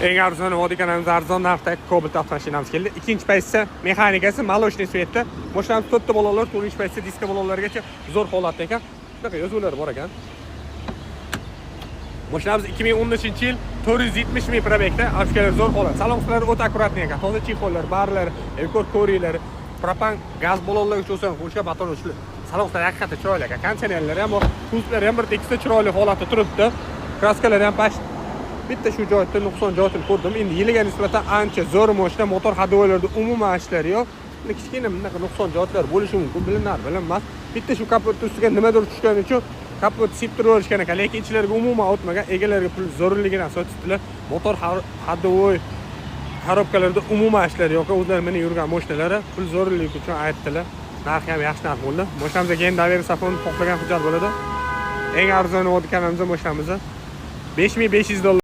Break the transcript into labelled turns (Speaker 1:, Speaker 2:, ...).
Speaker 1: Eng arzon vodikanamiz arzon narxda Cobalt avtomashinamiz keldi. Ikkinchi paytsa mexanikasi молочный svetda. Mashinamiz 4 ta balolar, 4-chi paytsa diska balolargacha zo'r holatda ekan. Shunaqa yozuvlar bor ekan. Mashinamiz 2013-yil 470 ming probekda, avtomalar zo'r holat. Salonlari o'ta akkuratniy ekan. Toza chexollar, barlar, ekor ko'ringlar, propan gaz balonlar uchun qo'shgan baton uchli. Salonlar haqiqatda chiroyli ekan. Konditsionerlar ham, kuzlar ham bir tekisda chiroyli holatda turibdi. Kraskalar ham past. Bitta shu joyda nuqson joyini ko'rdim. Endi yiliga nisbatan ancha zo'r mashina, motor hadovalarda umuman ishlari yo'q. Kichkina bunaqa nuqson joylar bo'lishi mumkin, bilinmas. Bitta shu kapot ustiga nimadir tushgani uchun kapot septirib olishgan ekan, lekin ichlarga umuman o'tmagan. Egalariga pul zarurligidan sotibdilar. Motor hadovoy korobkalarda umuman ishlari yo'q. O'zlari meni yurgan mashinalari pul zarurligi uchun aytdilar. Narxi ham yaxshi narx bo'ldi. Mashinamizga keyin davriy safon xohlagan hujjat bo'ladi. Eng arzon vodikanamizda mashinamiz $5500